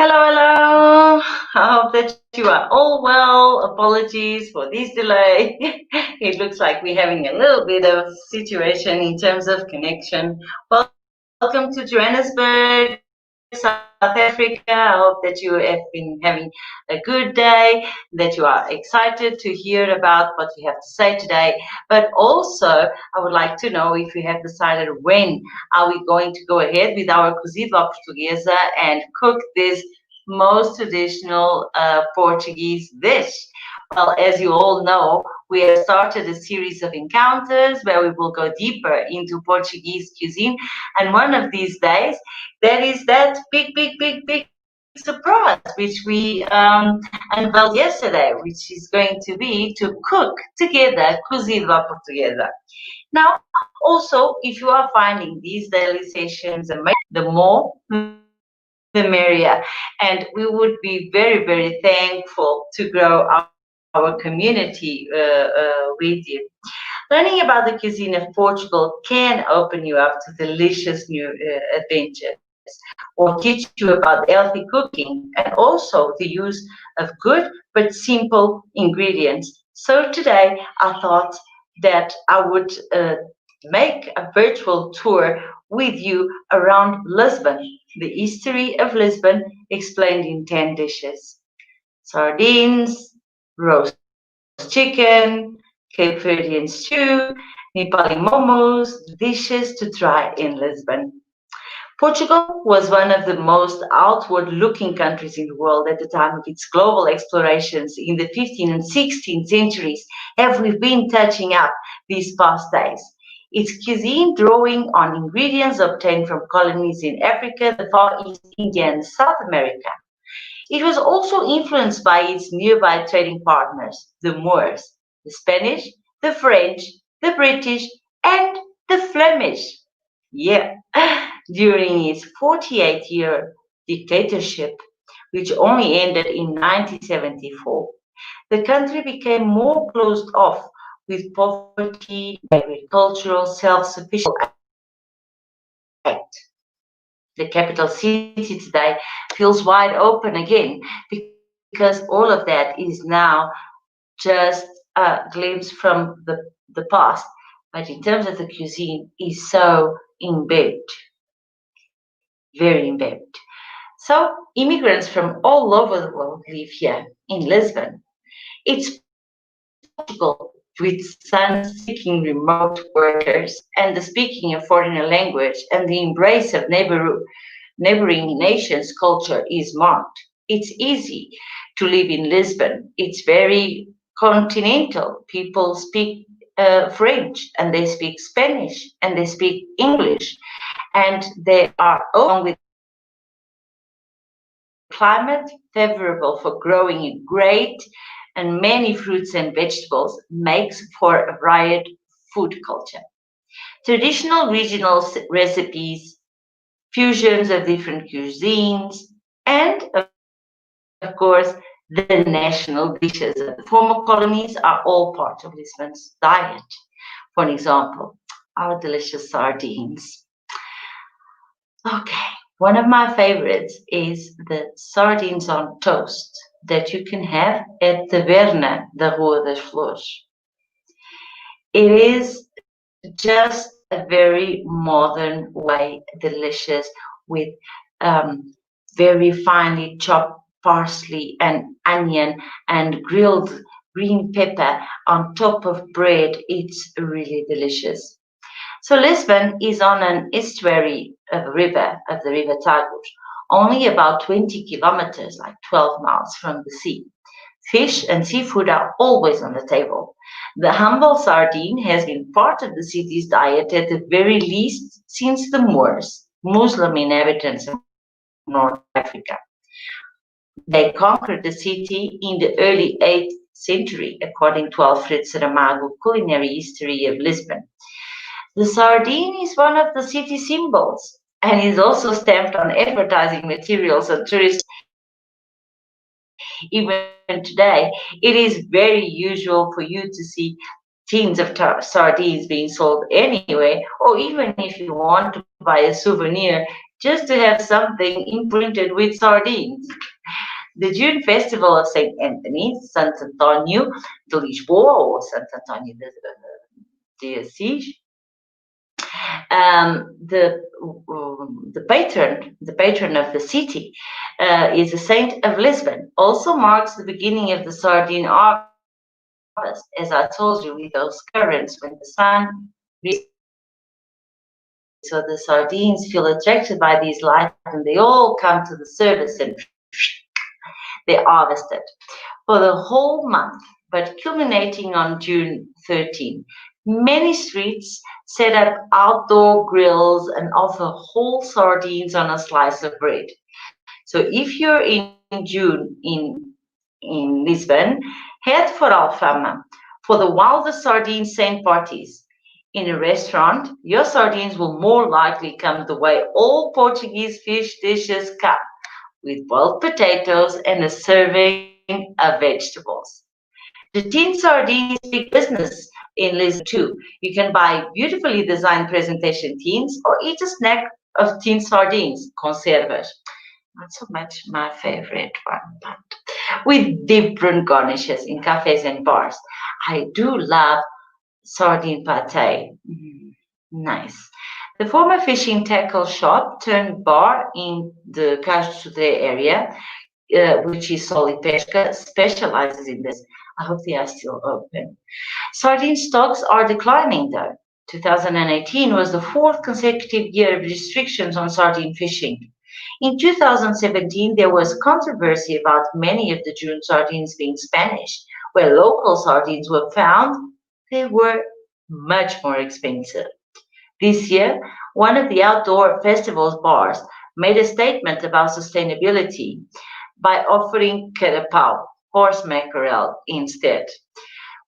Hello, hello. I hope that you are all well. Apologies for this delay. It looks like we're having a little bit of situation in terms of connection. Welcome to Johannesburg, South Africa. I hope that you have been having a good day, that you are excited to hear about what we have to say today. But also, I would like to know if you have decided when are we going to go ahead with our cozida portuguesa and cook this most traditional Portuguese dish. Well, as you all know, we have started a series of encounters where we will go deeper into Portuguese cuisine. And one of these days, there is that big surprise which we unveiled yesterday, which is going to be to cook together cozida portuguesa. Now, also, if you are finding these daily sessions amazing, the more the merrier. And we would be very thankful to grow our community with you. Learning about the cuisine of Portugal can open you up to delicious new adventures or teach you about healthy cooking and also the use of good but simple ingredients. So today I thought that I would make a virtual tour with you around Lisbon, the history of Lisbon explained in 10 dishes. Sardines, roast chicken, Cape Verdean stew, Nepali momos, dishes to try in Lisbon. Portugal was one of the most outward looking countries in the world at the time of its global explorations in the 15th and 16th centuries, as we've been touching up these past days. Its cuisine drawing on ingredients obtained from colonies in Africa, the Far East, India, and South America. It was also influenced by its nearby trading partners, the Moors, the Spanish, the French, the British, and the Flemish. Yeah, during its 48-year dictatorship, which only ended in 1974, the country became more closed off with poverty, agricultural self-sufficiency. The capital city today feels wide open again because all of that is now just a glimpse from the past. But in terms of the cuisine, is so embedded, very embedded. So immigrants from all over the world live here in Lisbon. It's Portugal with sun-seeking remote workers and the speaking of foreign language and the embrace of neighboring nations' culture is marked. It's easy to live in Lisbon. It's very continental. People speak French and they speak Spanish and they speak English and they are along with climate favorable for growing great and many fruits and vegetables makes for a varied food culture. Traditional regional recipes, fusions of different cuisines, and of course, the national dishes of the former colonies are all part of Lisbon's diet. For example, our delicious sardines. Okay, one of my favorites is the sardines on toast that you can have at Taverna da Rua das Flores. It is just a very modern way, delicious with very finely chopped parsley and onion and grilled green pepper on top of bread. It's really delicious. So Lisbon is on an estuary of the river Tagus, only about 20 kilometers, like 12 miles from the sea. Fish and seafood are always on the table. The humble sardine has been part of the city's diet at the very least since the Moors, Muslim inhabitants of North Africa. They conquered the city in the early 8th century, according to Alfred Saramago, Culinary History of Lisbon. The sardine is one of the city symbols and is also stamped on advertising materials and tourist. Even today, it is very usual for you to see tins of sardines being sold anywhere, or even if you want to buy a souvenir, just to have something imprinted with sardines. The June festival of Saint Anthony, Santo Antonio de Lisboa, or Santo Antonio de Assis, the patron of the city, is the Saint of Lisbon. Also marks the beginning of the sardine harvest, as I told you, with those currents when the sun so the sardines feel attracted by these lights and they all come to the service and they're harvested for the whole month. But culminating on June 13, many streets set up outdoor grills and offer whole sardines on a slice of bread. So if you're in June in Lisbon, head for Alfama for the wildest sardine sand parties. In a restaurant, your sardines will more likely come the way all Portuguese fish dishes come, with boiled potatoes and a serving of vegetables. The tin sardines is big business in Lisbon too. You can buy beautifully designed presentation tins or eat a snack of tin sardines, conservas. Not so much my favorite one, but with different garnishes in cafes and bars. I do love sardine pate. Nice. The former fishing tackle shop turned bar in the Cais de Sodré area, which is Soli Pesca, specializes in this. I hope they are still open. Sardine stocks are declining though. 2018 was the fourth consecutive year of restrictions on sardine fishing. In 2017, there was controversy about many of the June sardines being Spanish. Where local sardines were found, they were much more expensive. This year, one of the outdoor festival's bars made a statement about sustainability by offering carapau, horse mackerel, instead.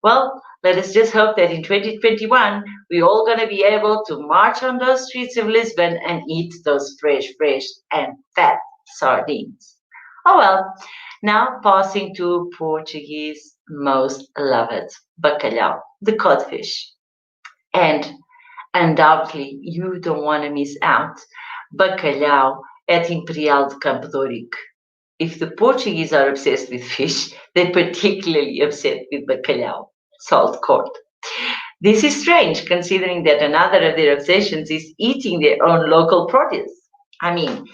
Well, let us just hope that in 2021 we're all going to be able to march on those streets of Lisbon and eat those fresh, and fat sardines. Oh well, now passing to Portuguese most loved, bacalhau, the codfish. And undoubtedly, you don't want to miss out bacalhau at Imperial de Campo de Ourique. If the Portuguese are obsessed with fish, they're particularly obsessed with bacalhau, salt cod. This is strange considering that another of their obsessions is eating their own local produce. I mean,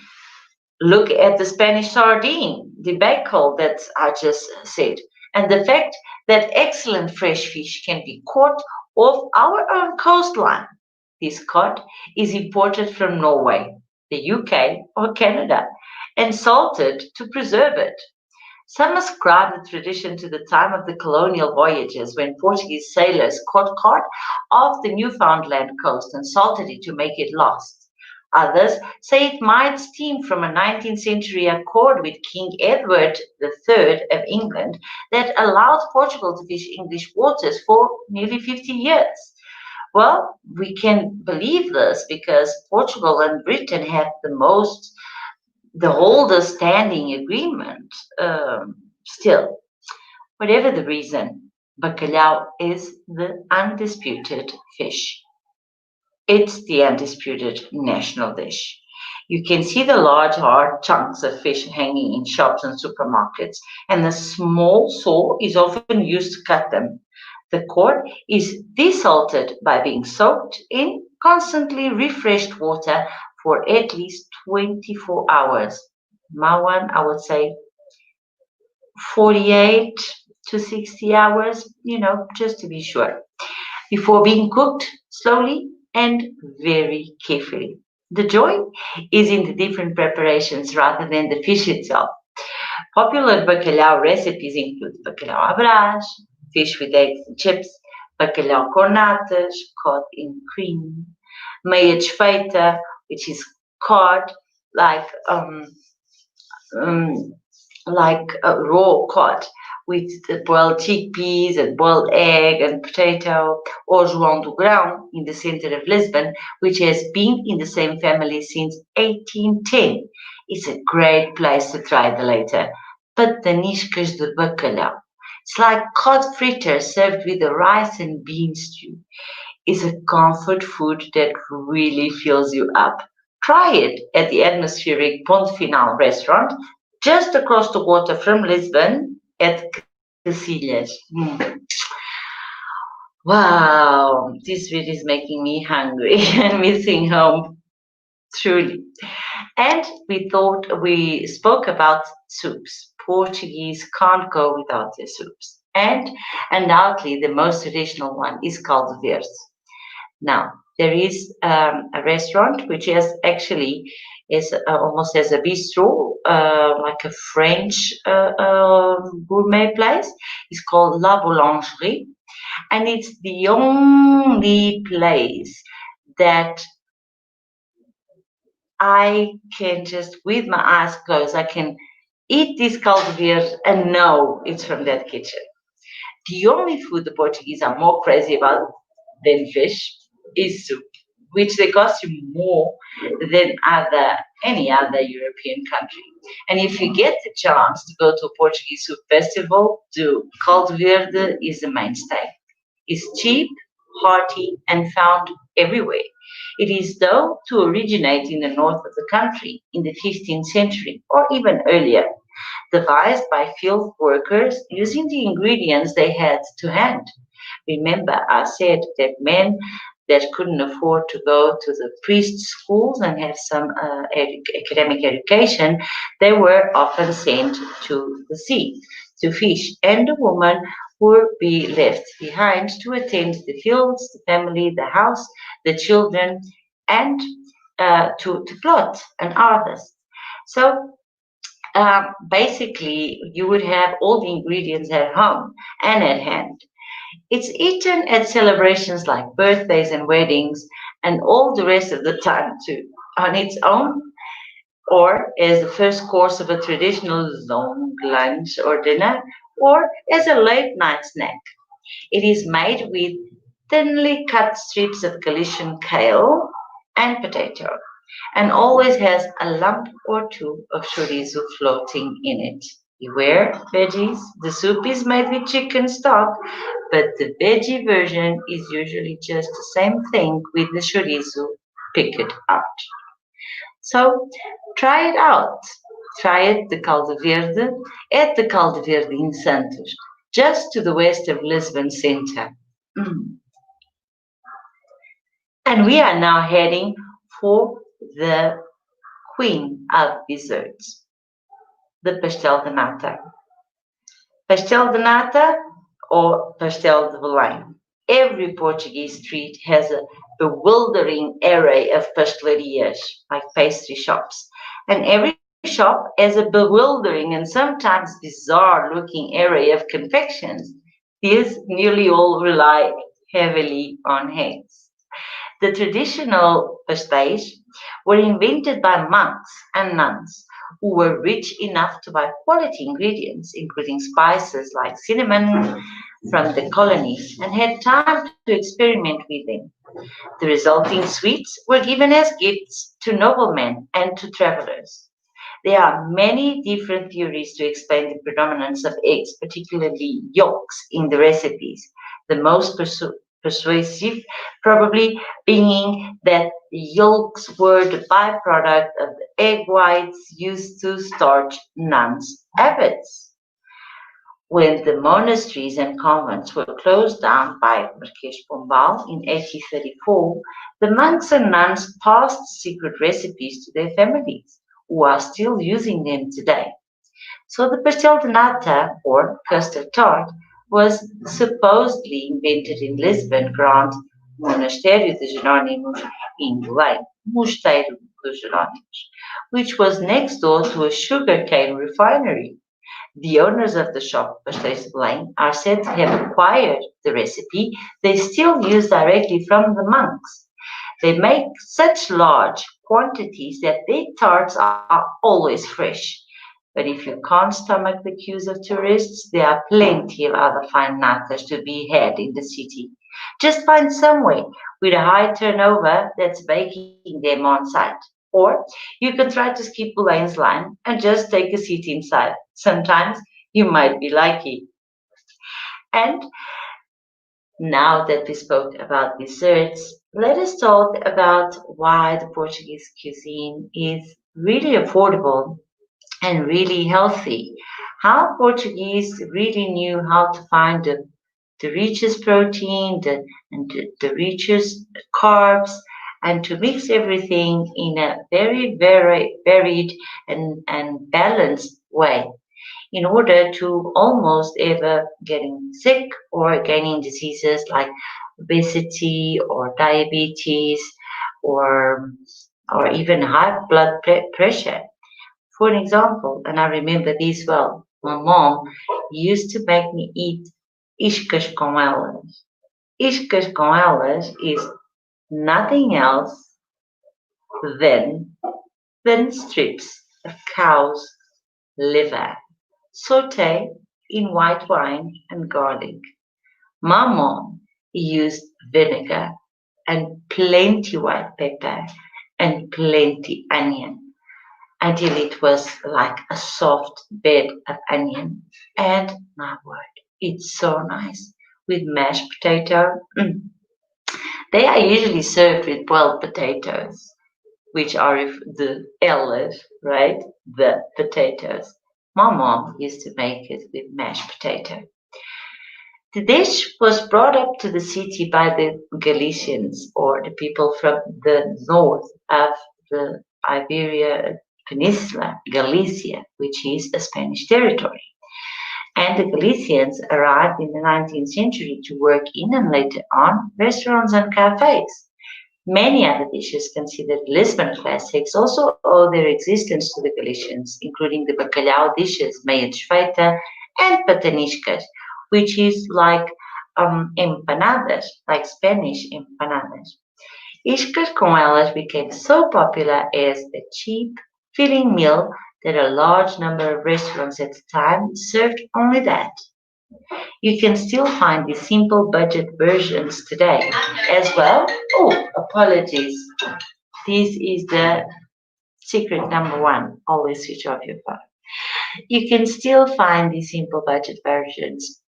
look at the Spanish sardine, the debacle that I just said, and the fact that excellent fresh fish can be caught off our own coastline. This cod is imported from Norway, the UK, or Canada and salted to preserve it. Some ascribe the tradition to the time of the colonial voyages when Portuguese sailors caught cod off the Newfoundland coast and salted it to make it last. Others say it might stem from a 19th century accord with King Edward III of England that allowed Portugal to fish English waters for nearly 50 years. Well, we can believe this because Portugal and Britain have the oldest standing agreement. Still, whatever the reason, bacalhau is the undisputed fish. It's the undisputed national dish. You can see the large hard chunks of fish hanging in shops and supermarkets, and the small saw is often used to cut them. The core is desalted by being soaked in constantly refreshed water for at least 24 hours. My one, I would say 48 to 60 hours, just to be sure, before being cooked slowly and very carefully. The joy is in the different preparations rather than the fish itself. Popular bacalhau recipes include bacalhau à brás, fish with eggs and chips, bacalhau com natas, cod in cream, meia desfeita, which is cod like um, raw cod with the boiled chickpeas and boiled egg and potato, or João do Grão in the center of Lisbon, which has been in the same family since 1810. It's a great place to try the later. Pataniscas de bacalhau. It's like cod fritter served with a rice and bean stew. It's a comfort food that really fills you up. Try it at the atmospheric Ponte Final restaurant just across the water from Lisbon at Cacilhas. Wow, this video is making me hungry and missing home, truly. And we spoke about soups. Portuguese can't go without their soups. And undoubtedly, the most traditional one is caldo verde. Now, there is a restaurant which is actually is almost as a bistro, like a French gourmet place. It's called La Boulangerie, and it's the only place that I can just, with my eyes closed, I can eat this caldo verde and know it's from that kitchen. The only food the Portuguese are more crazy about than fish is soup, which they cost you more than any other European country. And if you get the chance to go to a Portuguese soup festival, do. Caldo verde is the mainstay. It's cheap, hearty, and found everywhere. It is thought to originate in the north of the country in the 15th century or even earlier, devised by field workers using the ingredients they had to hand. Remember, I said that men that couldn't afford to go to the priest schools and have some academic education, they were often sent to the sea to fish, and the woman would be left behind to attend the fields, the family, the house, the children, and to plot and harvest. So basically, you would have all the ingredients at home and at hand. It's eaten at celebrations like birthdays and weddings, and all the rest of the time too, on its own or as the first course of a traditional long lunch or dinner, or as a late night snack. It is made with thinly cut strips of Galician kale and potato, and always has a lump or two of chorizo floating in it. Beware, veggies, the soup is made with chicken stock, but the veggie version is usually just the same thing with the chorizo picked out. So try it out. Try it, the caldo verde, at the caldo verde in Santos, just to the west of Lisbon center. Mm. And we are now heading for the queen of desserts, the pastel de nata. Pastel de nata or pastel de Belém. Every Portuguese street has a bewildering array of pastelerias, like pastry shops, and every shop has a bewildering and sometimes bizarre looking array of confections. These nearly all rely heavily on eggs. The traditional pastéis were invented by monks and nuns who were rich enough to buy quality ingredients, including spices like cinnamon from the colonies, and had time to experiment with them. The resulting sweets were given as gifts to noblemen and to travelers. There are many different theories to explain the predominance of eggs, particularly yolks, in the recipes. The most persuasive probably being that the yolks were the byproduct of the egg whites used to starch nuns' habits. When the monasteries and convents were closed down by Marquês Pombal in 1834, the monks and nuns passed secret recipes to their families, who are still using them today. So the pastel de nata, or custard tart, was supposedly invented in Lisbon Grand Monastério de Jerónimos in Belém, Mosteiro dos Jerónimos, which was next door to a sugarcane refinery. The owners of the shop, Pastéis de Belém, are said to have acquired the recipe they still use directly from the monks. They make such large quantities that their tarts are always fresh. But if you can't stomach the queues of tourists, there are plenty of other fine natas to be had in the city. Just find somewhere with a high turnover that's baking them on site. Or you can try to skip Belane's line and just take a seat inside. Sometimes you might be lucky. And now that we spoke about desserts, Let us talk about why the Portuguese cuisine is really affordable and really healthy. How Portuguese really knew how to find the richest protein, the richest carbs, and to mix everything in a very, very varied and balanced way in order to almost ever getting sick or gaining diseases like obesity or diabetes or or even high blood pressure. For an example, and I remember this well, my mom used to make me eat iscas com elas. Iscas com elas is nothing else than thin strips of cow's liver, sauteed in white wine and garlic. My mom used vinegar and plenty white pepper and plenty onion until it was like a soft bed of onion. And my word, it's so nice with mashed potato. They are usually served with boiled potatoes, which are the elas, right? The potatoes. My mom used to make it with mashed potato. The dish was brought up to the city by the Galicians, or the people from the north of the Iberia Peninsula, Galicia, which is a Spanish territory. And the Galicians arrived in the 19th century to work in and later on restaurants and cafes. Many other dishes considered Lisbon classics also owe their existence to the Galicians, including the bacalhau dishes, meia desfeita, and pataniscas, which is like empanadas, like Spanish empanadas. Iscas com elas became so popular as a cheap, filling meal that a large number of restaurants at the time served only that. You can still find the simple budget versions today as well. Oh, apologies. This is the secret number one. Always switch off your phone. You can still find the simple budget versions.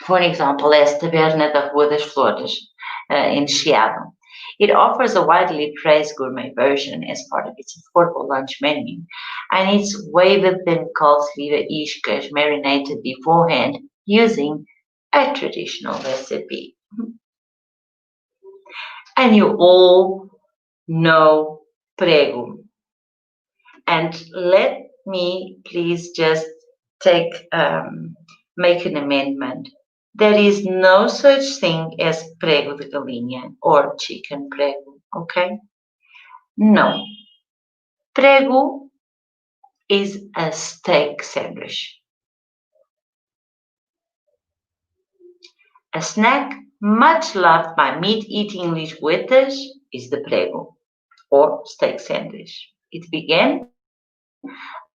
For example, as Taberna da Rua das Flores in Chiado. It offers a widely praised gourmet version as part of its affordable lunch menu, and it's waived thin calf-liver iscas marinated beforehand using a traditional recipe. And you all know prego. And let me please just make an amendment. There is no such thing as prego de galinha or chicken prego, okay? No. Prego is a steak sandwich. A snack much loved by meat-eating Lisboetas is the prego, or steak sandwich. It began,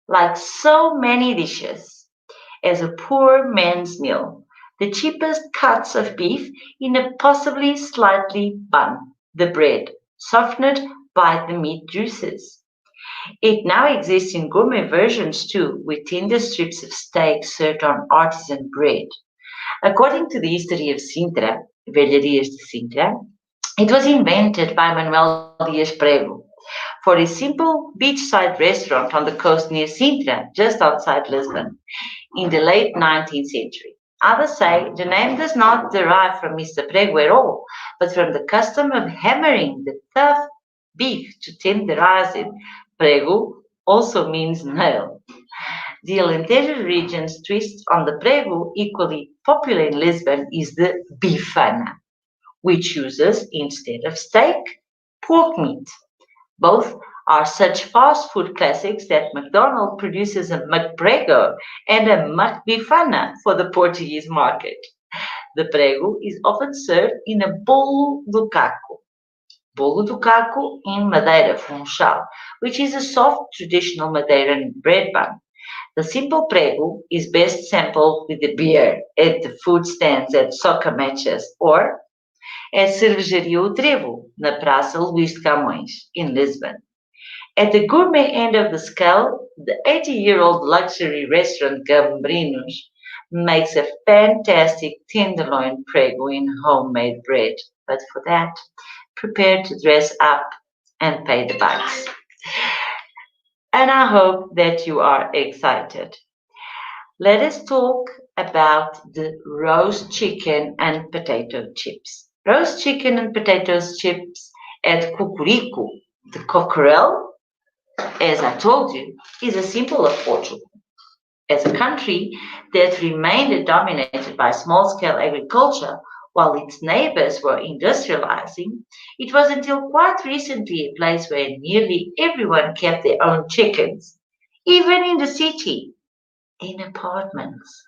like so many dishes, as a poor man's meal, the cheapest cuts of beef in a possibly slightly bun, the bread, softened by the meat juices. It now exists in gourmet versions too, with tender strips of steak served on artisan bread. According to the history of Sintra, Velharias de Sintra, it was invented by Manuel Dias Prego for a simple beachside restaurant on the coast near Sintra, just outside Lisbon, in the late 19th century. Others say the name does not derive from Mr. Prego at all, but from the custom of hammering the tough beef to tenderize it. Prego also means nail. The Alentejo region's twist on the prego, equally popular in Lisbon, is the bifana, which uses, instead of steak, pork meat. Both are such fast food classics that McDonald's produces a McPrego and a McBifana for the Portuguese market. The prego is often served in a bolo do caco in madeira funchal, which is a soft traditional Madeiran bread bun. The simple prego is best sampled with a beer at the food stands at soccer matches or at Cervejaria O Trevo, na Praça Luís de Camões, in Lisbon. At the gourmet end of the scale, the 80-year-old luxury restaurant Gambrinos makes a fantastic tenderloin prego in homemade bread. but for that, prepare to dress up and pay the bucks. And I hope that you are excited. Let us talk about the roast chicken and potato chips. Roast chicken and potato chips at Cucurico, the cockerel, as I told you, is a symbol of Portugal. As a country that remained dominated by small-scale agriculture while its neighbors were industrializing, it was until quite recently a place where nearly everyone kept their own chickens, even in the city, in apartments.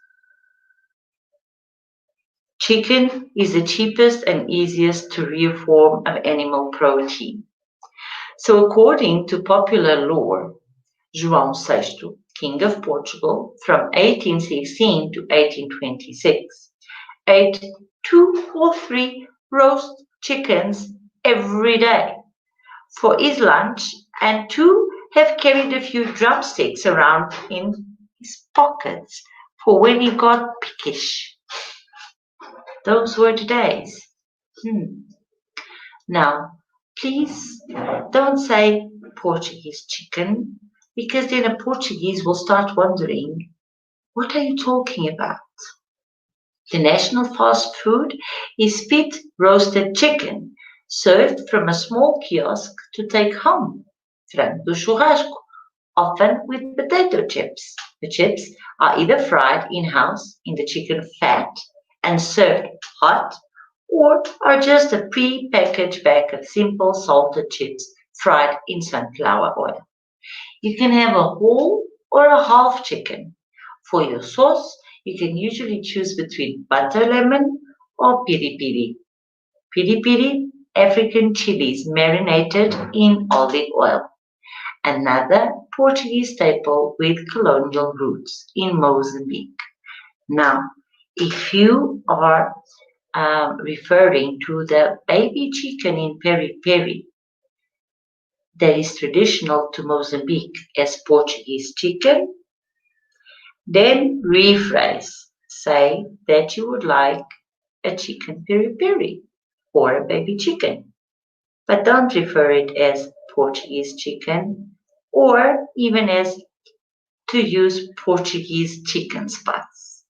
Chicken is the cheapest and easiest to rear form of animal protein. So according to popular lore, João VI, King of Portugal from 1816 to 1826, ate 2 or 3 roast chickens every day for his lunch, and 2 have carried a few drumsticks around in his pockets for when he got peckish. Those were the days. Now, please don't say Portuguese chicken, because then a Portuguese will start wondering, what are you talking about? The national fast food is pit roasted chicken, served from a small kiosk to take home, frango do churrasco, often with potato chips. The chips are either fried in-house in the chicken fat and served hot, or are just a pre-packaged bag of simple salted chips fried in sunflower oil. You can have a whole or a half chicken. For your sauce, you can usually choose between butter lemon or piri piri. Piri piri, African chilies marinated in olive oil. Another Portuguese staple with colonial roots in Mozambique. Now, if you are referring to the baby chicken in peri peri that is traditional to Mozambique as Portuguese chicken, then rephrase. Say that you would like a chicken peri peri or a baby chicken, but don't refer it as Portuguese chicken or even as to use Portuguese chicken spots.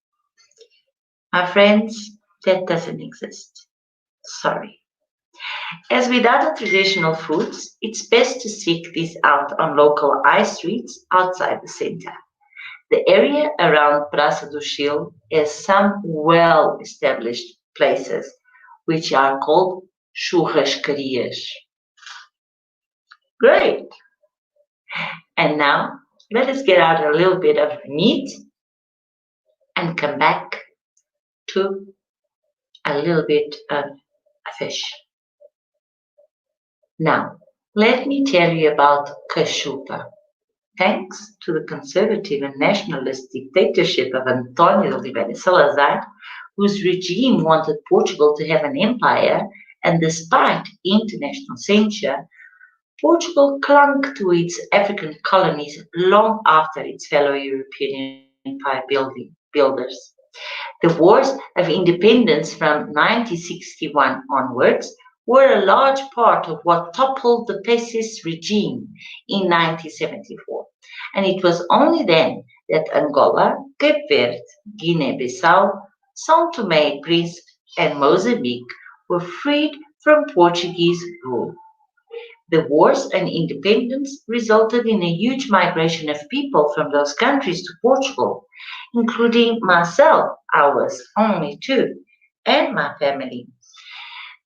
My friends, that doesn't exist. Sorry. As with other traditional foods, it's best to seek these out on local high streets outside the center. The area around Praça do Chile has some well-established places, which are called churrascarias. Great! And now, let us get out a little bit of meat and come back to a little bit of fish. Now, let me tell you about cachupa. Thanks to the conservative and nationalist dictatorship of António de Oliveira Salazar, whose regime wanted Portugal to have an empire, and despite international censure, Portugal clung to its African colonies long after its fellow European empire builders. The wars of independence from 1961 onwards were a large part of what toppled the fascist regime in 1974. And it was only then that Angola, Cape Verde, Guinea-Bissau, São Tomé and Príncipe, and Mozambique were freed from Portuguese rule. The wars and independence resulted in a huge migration of people from those countries to Portugal, including myself. I was only 2, and my family,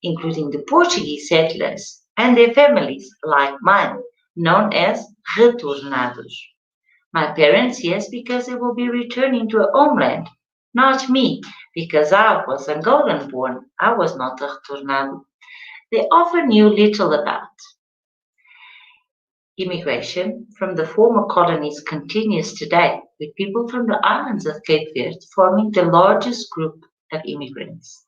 including the Portuguese settlers and their families, like mine, known as retornados. My parents, yes, because they will be returning to a homeland. Not me, because I was Angolan born. I was not a retornado. They often knew little about. Immigration from the former colonies continues today, with people from the islands of Cape Verde forming the largest group of immigrants.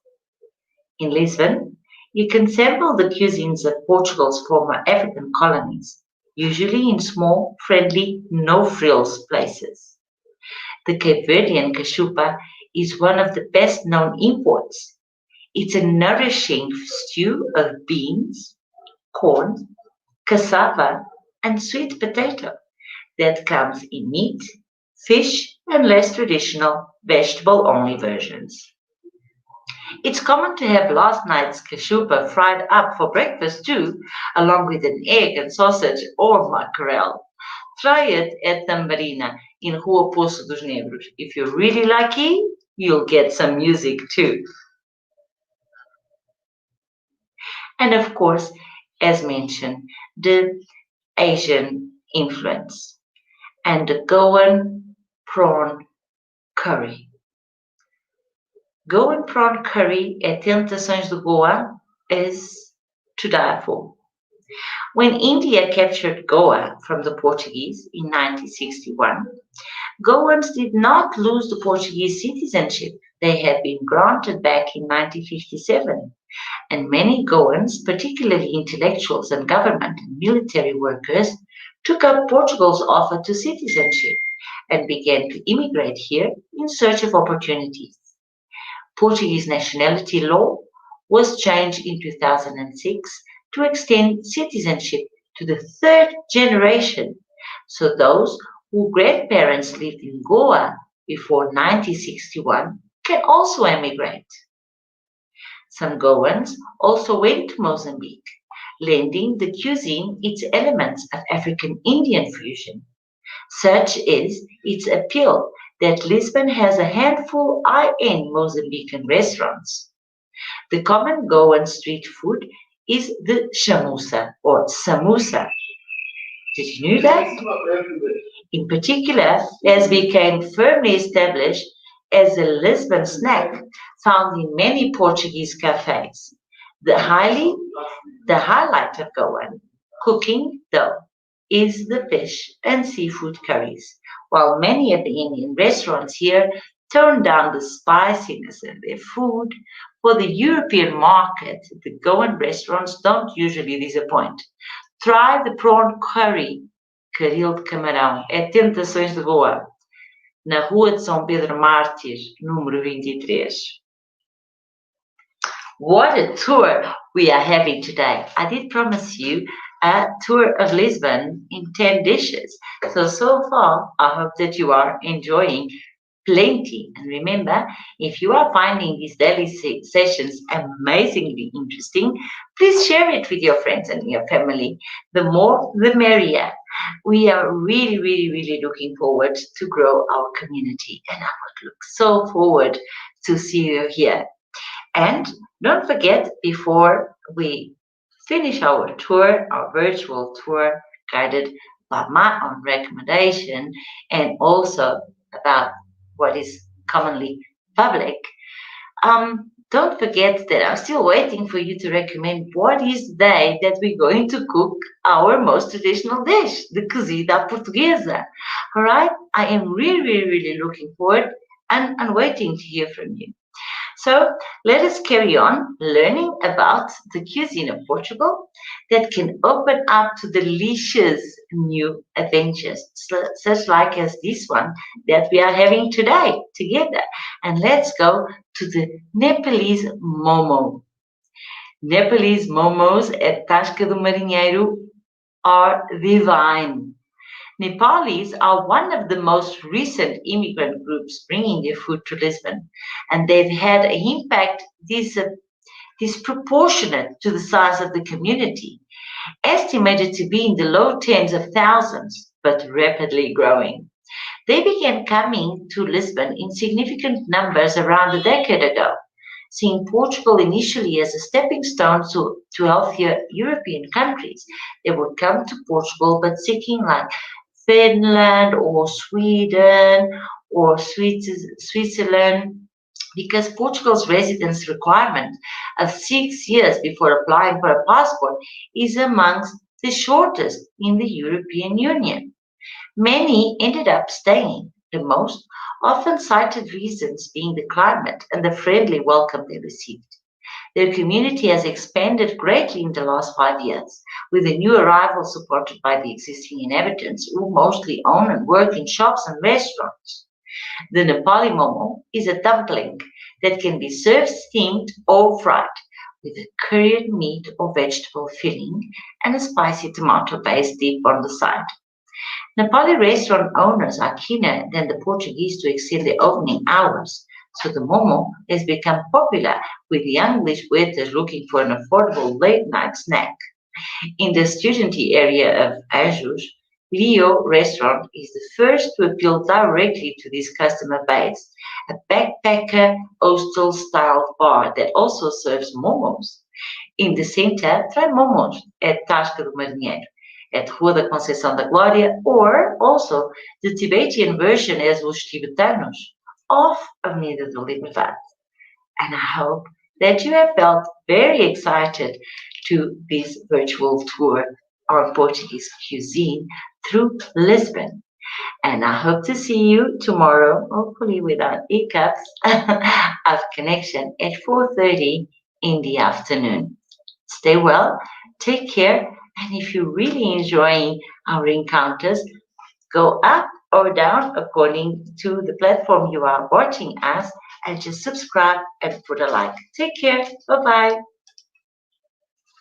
In Lisbon, you can sample the cuisines of Portugal's former African colonies, usually in small, friendly, no-frills places. The Cape Verdean cachupa is one of the best-known imports. It's a nourishing stew of beans, corn, cassava, and sweet potato that comes in meat, fish, and less traditional vegetable-only versions. It's common to have last night's cashupa fried up for breakfast too, along with an egg and sausage or mackerel. Try it at Tambarina in Rua Poço dos Negros. If you're really lucky, you'll get some music too. And of course, as mentioned, the Asian influence and the Goan prawn curry. Goan prawn curry at Tentações de Goa is to die for. When India captured Goa from the Portuguese in 1961, Goans did not lose the Portuguese citizenship they had been granted back in 1957, and many Goans, particularly intellectuals and government and military workers, took up Portugal's offer to citizenship and began to immigrate here in search of opportunities. Portuguese nationality law was changed in 2006 to extend citizenship to the third generation, so those whose grandparents lived in Goa before 1961 can also emigrate. Some Goans also went to Mozambique, lending the cuisine its elements of African Indian fusion. Such is its appeal that Lisbon has a handful high-end Mozambican restaurants. The common Goan street food is the chamuça or samusa. Did you know that? In particular, as became firmly established as a Lisbon snack found in many Portuguese cafes. The, highly, the highlight of Goan cooking, though, is the fish and seafood curries, while many of the Indian restaurants here tone down the spiciness of their food. For the European market, the Goan restaurants don't usually disappoint. Try the prawn curry, caril de camarão, é Tentações de Goa, na Rua de São Pedro Mártir, número 23. What a tour we are having today. I did promise you a tour of Lisbon in 10 dishes. So far, I hope that you are enjoying plenty. And remember, if you are finding these daily sessions amazingly interesting, please share it with your friends and your family. The more, the merrier. We are really looking forward to grow our community, and I would look so forward to see you here. And don't forget, before we finish our tour, our virtual tour, guided by my own recommendation, and also about what is commonly public, don't forget that I'm still waiting for you to recommend what is the day that we're going to cook our most traditional dish, the cozida portuguesa. All right? I am really looking forward and waiting to hear from you. So let us carry on learning about the cuisine of Portugal that can open up to delicious new adventures, such like as this one that we are having today together. And let's go to the Nepalese momo. Nepalese momos at Tasca do Marinheiro are divine. Nepalis are one of the most recent immigrant groups bringing their food to Lisbon, and they've had an impact disproportionate to the size of the community, estimated to be in the low tens of thousands, but rapidly growing. They began coming to Lisbon in significant numbers around a decade ago, seeing Portugal initially as a stepping stone to healthier European countries. They would come to Portugal, but seeking like Finland or Sweden or Switzerland, because Portugal's residence requirement of 6 years before applying for a passport is amongst the shortest in the European Union. Many ended up staying, the most often cited reasons being the climate and the friendly welcome they received. Their community has expanded greatly in the last 5 years, with the new arrivals supported by the existing inhabitants who mostly own and work in shops and restaurants. The Nepali momo is a dumpling that can be served steamed or fried with a curried meat or vegetable filling and a spicy tomato paste dip on the side. Nepali restaurant owners are keener than the Portuguese to extend their opening hours, so the momo has become popular with young English waiters looking for an affordable late night snack. In the studenty area of Ajuj, Leo Restaurant is the first to appeal directly to this customer base, a backpacker hostel style bar that also serves momos. In the center, try momos at Tasca do Marinheiro, at Rua da Conceição da Glória, or also the Tibetan version as Os Tibetanos, off Avenida da Liberdade. And I hope that you have felt very excited to this virtual tour of Portuguese cuisine through Lisbon. And I hope to see you tomorrow, hopefully without hiccups, of connection at 4:30 in the afternoon. Stay well, take care, and if you're really enjoying our encounters, go up or down according to the platform you are watching us and just subscribe and put a like. Take care. Bye bye.